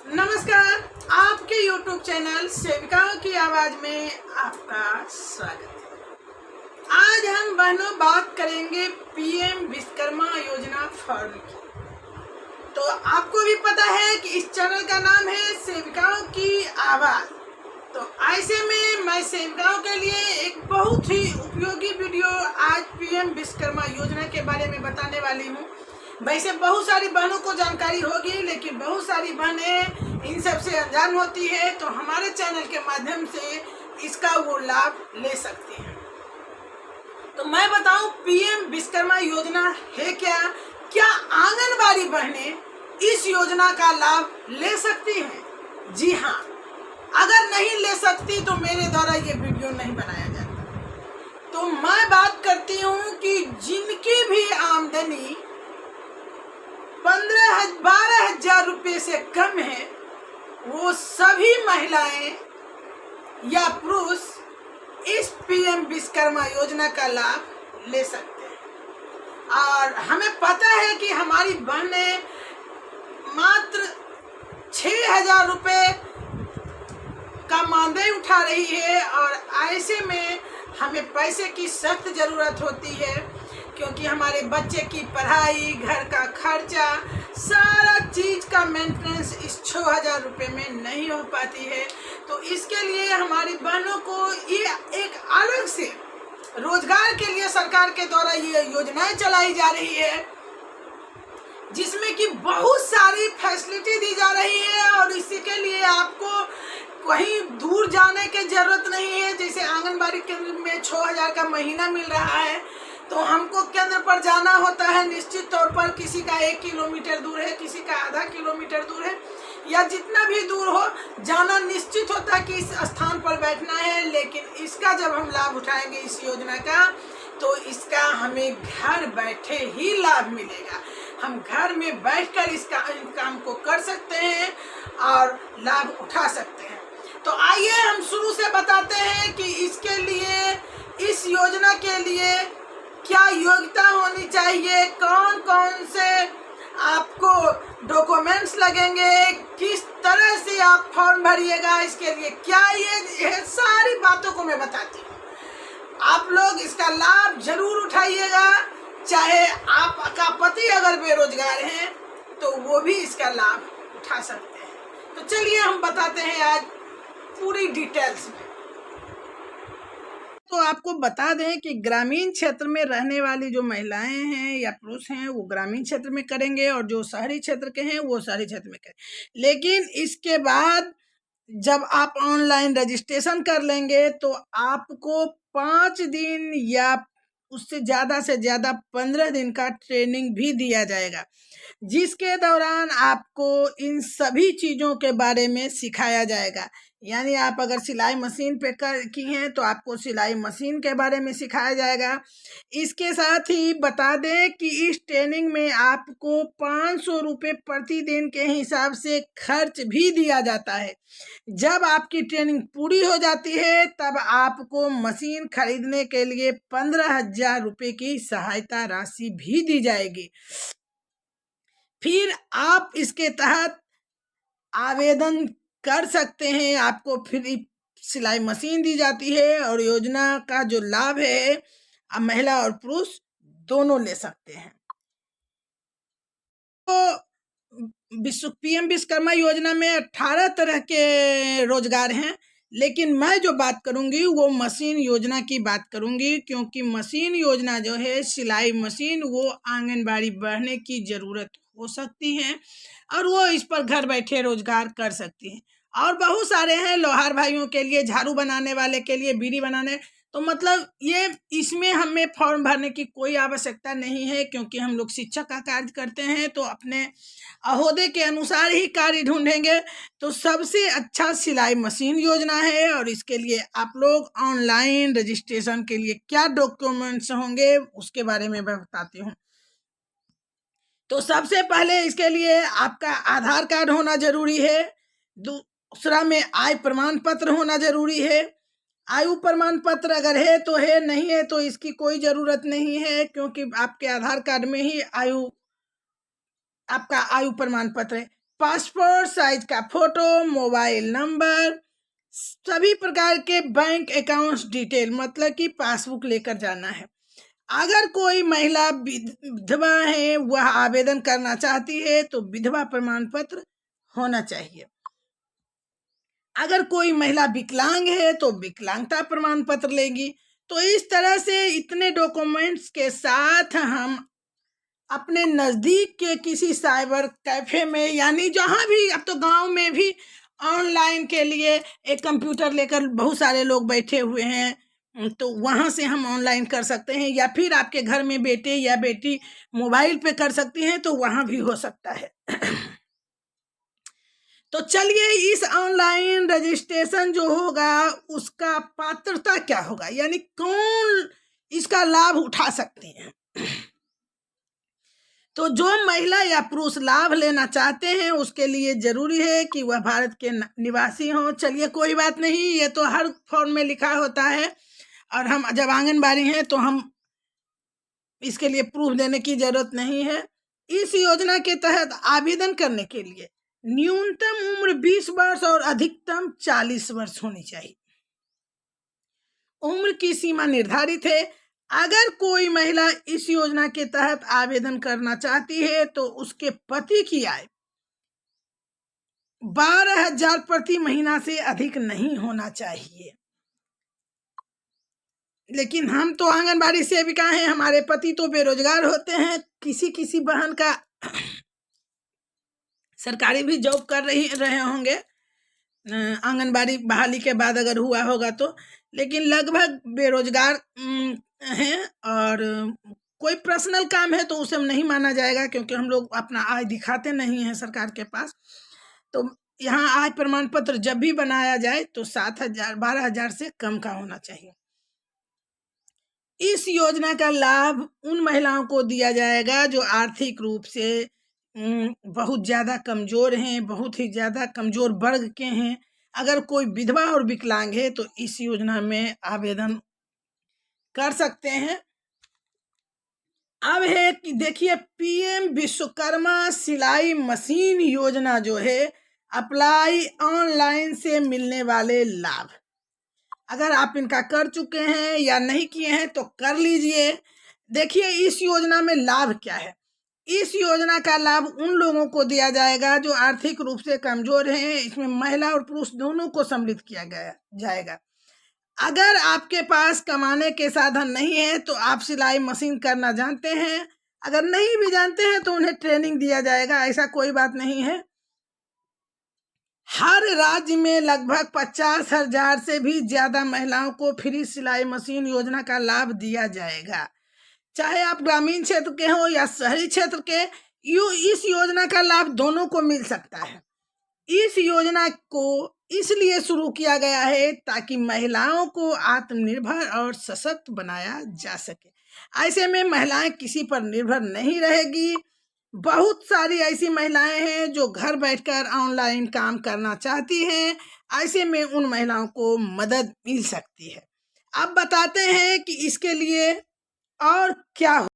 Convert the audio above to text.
नमस्कार, आपके YouTube channel सेविकाओं की आवाज में आपका स्वागत है। आज हम बहनों बात करेंगे पीएम विश्वकर्मा योजना फॉर्म की। तो आपको भी पता है कि इस चैनल का नाम है सेविकाओं की आवाज। तो ऐसे में मैं सेविकाओं के लिए एक बहुत ही उपयोगी वीडियो आज पीएम विश्वकर्मा योजना के बारे में बताने वाली हूँ। वैसे बहुत सारी बहनों को जानकारी होगी, लेकिन बहुत सारी बहनें इन सब से अनजान होती है, तो हमारे चैनल के माध्यम से इसका वो लाभ ले सकती हैं। तो मैं बताऊं पीएम विश्वकर्मा योजना है क्या? क्या आंगनबाड़ी बहनें इस योजना का लाभ ले सकती हैं? जी हाँ, अगर नहीं ले सकती तो मेरे द्वारा ये वीडियो नहीं बनाया जाता। तो मैं बात करती हूँ कि जिनकी भी आमदनी 12,000 रुपये से कम है, वो सभी महिलाएं या पुरुष इस पीएम विश्वकर्मा योजना का लाभ ले सकते हैं। और हमें पता है कि हमारी बहनें मात्र 6,000 रुपये का मानदेय उठा रही है, और ऐसे में हमें पैसे की सख्त ज़रूरत होती है, क्योंकि हमारे बच्चे की पढ़ाई, घर का खर्चा, सारा चीज़ का मेंटेनेंस इस 6,000 रुपये में नहीं हो पाती है। तो इसके लिए हमारी बहनों को ये एक अलग से रोजगार के लिए सरकार के द्वारा ये योजनाएं चलाई जा रही है, जिसमें कि बहुत सारी फैसिलिटी दी जा रही है। और इसी के लिए आपको कहीं दूर जाने की जरूरत नहीं है। जैसे आंगनबाड़ी केंद्र में 6,000 का महीना मिल रहा है, तो हमको केंद्र पर जाना होता है निश्चित तौर पर। किसी का 1 किलोमीटर दूर है, किसी का आधा किलोमीटर दूर है, या जितना भी दूर हो, जाना निश्चित होता है कि इस स्थान पर बैठना है। लेकिन इसका जब हम लाभ उठाएंगे इस योजना का, तो इसका हमें घर बैठे ही लाभ मिलेगा। हम घर में बैठकर इस काम को कर सकते हैं और लाभ उठा सकते हैं। तो आइए हम शुरू से बताते हैं कि इसके लिए, इस योजना के लिए क्या योग्यता होनी चाहिए, कौन कौन से आपको डॉक्यूमेंट्स लगेंगे, किस तरह से आप फॉर्म भरिएगा, इसके लिए क्या ये सारी बातों को मैं बताती हूँ। आप लोग इसका लाभ जरूर उठाइएगा। चाहे आपका पति अगर बेरोजगार हैं तो वो भी इसका लाभ उठा सकते हैं। तो चलिए हम बताते हैं आज पूरी डिटेल्स में। तो आपको बता दें कि ग्रामीण क्षेत्र में रहने वाली जो महिलाएं हैं या पुरुष हैं, वो ग्रामीण क्षेत्र में करेंगे, और जो शहरी क्षेत्र के हैं वो शहरी क्षेत्र में करें। लेकिन इसके बाद जब आप ऑनलाइन रजिस्ट्रेशन कर लेंगे तो आपको 5 दिन या उससे ज़्यादा से ज़्यादा 15 दिन का ट्रेनिंग भी दिया जाएगा, जिसके दौरान आपको इन सभी चीज़ों के बारे में सिखाया जाएगा। यानी आप अगर सिलाई मशीन पे की हैं तो आपको सिलाई मशीन के बारे में सिखाया जाएगा। इसके साथ ही बता दें कि इस ट्रेनिंग में आपको 500 रुपये प्रतिदिन के हिसाब से खर्च भी दिया जाता है। जब आपकी ट्रेनिंग पूरी हो जाती है तब आपको मशीन खरीदने के लिए 15,000 रुपये की सहायता राशि भी दी जाएगी। फिर आप इसके तहत आवेदन कर सकते हैं। आपको फ्री सिलाई मशीन दी जाती है, और योजना का जो लाभ है अब महिला और पुरुष दोनों ले सकते हैं। तो पीएम विश्वकर्मा योजना में 18 तरह के रोजगार हैं, लेकिन मैं जो बात करूंगी वो मशीन योजना की बात करूंगी, क्योंकि मशीन योजना जो है, सिलाई मशीन, वो आंगनबाड़ी बढ़ने की ज़रूरत हो सकती है और वो इस पर घर बैठे रोजगार कर सकती हैं। और बहुत सारे हैं, लोहार भाइयों के लिए, झाड़ू बनाने वाले के लिए, बीड़ी बनाने। तो मतलब ये, इसमें हमें फॉर्म भरने की कोई आवश्यकता नहीं है, क्योंकि हम लोग शिक्षक का कार्य करते हैं, तो अपने अहोदे के अनुसार ही कार्य ढूंढेंगे। तो सबसे अच्छा सिलाई मशीन योजना है, और इसके लिए आप लोग ऑनलाइन रजिस्ट्रेशन के लिए क्या डॉक्यूमेंट्स होंगे उसके बारे में मैं बताती हूँ। तो सबसे पहले इसके लिए आपका आधार कार्ड होना जरूरी है। दूसरा में आय प्रमाण पत्र होना जरूरी है। आयु प्रमाण पत्र अगर है तो है, नहीं है तो इसकी कोई ज़रूरत नहीं है, क्योंकि आपके आधार कार्ड में ही आपका आयु प्रमाण पत्र है। पासपोर्ट साइज का फोटो, मोबाइल नंबर, सभी प्रकार के बैंक अकाउंट्स डिटेल, मतलब कि पासबुक लेकर जाना है। अगर कोई महिला विधवा है, वह आवेदन करना चाहती है तो विधवा प्रमाण पत्र होना चाहिए। अगर कोई महिला विकलांग है तो विकलांगता प्रमाण पत्र लेगी। तो इस तरह से इतने डॉक्यूमेंट्स के साथ हम अपने नज़दीक के किसी साइबर कैफे में, यानी जहाँ भी, अब तो गांव में भी ऑनलाइन के लिए एक कंप्यूटर लेकर बहुत सारे लोग बैठे हुए हैं, तो वहाँ से हम ऑनलाइन कर सकते हैं। या फिर आपके घर में बेटे या बेटी मोबाइल पे कर सकती हैं, तो वहाँ भी हो सकता है। तो चलिए, इस ऑनलाइन रजिस्ट्रेशन जो होगा उसका पात्रता क्या होगा, यानी कौन इसका लाभ उठा सकते हैं। तो जो महिला या पुरुष लाभ लेना चाहते हैं उसके लिए जरूरी है कि वह भारत के निवासी हों। चलिए, कोई बात नहीं, ये तो हर फॉर्म में लिखा होता है, और हम जब आंगनबाड़ी हैं तो हम इसके लिए प्रूफ देने की जरूरत नहीं है। इस योजना के तहत आवेदन करने के लिए न्यूनतम उम्र 20 वर्ष और अधिकतम 40 वर्ष होनी चाहिए। उम्र की सीमा निर्धारित है। अगर कोई महिला इस योजना के तहत आवेदन करना चाहती है तो उसके पति की आय 12,000 प्रति महीना से अधिक नहीं होना चाहिए। लेकिन हम तो आंगनबाड़ी सेविका हैं, हमारे पति तो बेरोजगार होते हैं। किसी किसी बहन का सरकारी भी जॉब कर रहे होंगे, आंगनबाड़ी बहाली के बाद अगर हुआ होगा तो, लेकिन लगभग बेरोजगार हैं। और कोई पर्सनल काम है तो उसे नहीं माना जाएगा, क्योंकि हम लोग अपना आय दिखाते नहीं हैं सरकार के पास। तो यहाँ आय प्रमाण पत्र जब भी बनाया जाए तो 7,000 12,000 से कम का होना चाहिए। इस योजना का लाभ उन महिलाओं को दिया जाएगा जो आर्थिक रूप से बहुत ज़्यादा कमज़ोर हैं, बहुत ही ज़्यादा कमज़ोर वर्ग के हैं। अगर कोई विधवा और विकलांग है तो इस योजना में आवेदन कर सकते हैं। अब है कि देखिए, पीएम विश्वकर्मा सिलाई मशीन योजना जो है, अप्लाई ऑनलाइन से मिलने वाले लाभ। अगर आप इनका कर चुके हैं या नहीं किए हैं तो कर लीजिए। देखिए, इस योजना में लाभ क्या है। इस योजना का लाभ उन लोगों को दिया जाएगा जो आर्थिक रूप से कमजोर हैं। इसमें महिला और पुरुष दोनों को सम्मिलित किया गया जाएगा। अगर आपके पास कमाने के साधन नहीं है तो आप सिलाई मशीन करना जानते हैं, अगर नहीं भी जानते हैं तो उन्हें ट्रेनिंग दिया जाएगा, ऐसा कोई बात नहीं है। हर राज्य में लगभग 50,000 से भी ज्यादा महिलाओं को फ्री सिलाई मशीन योजना का लाभ दिया जाएगा, चाहे आप ग्रामीण क्षेत्र के हो या शहरी क्षेत्र के। इस योजना का लाभ दोनों को मिल सकता है। इस योजना को इसलिए शुरू किया गया है ताकि महिलाओं को आत्मनिर्भर और सशक्त बनाया जा सके। ऐसे में महिलाएं किसी पर निर्भर नहीं रहेगी। बहुत सारी ऐसी महिलाएं हैं जो घर बैठकर ऑनलाइन काम करना चाहती हैं। ऐसे में उन महिलाओं को मदद मिल सकती है। अब बताते हैं कि इसके लिए और क्या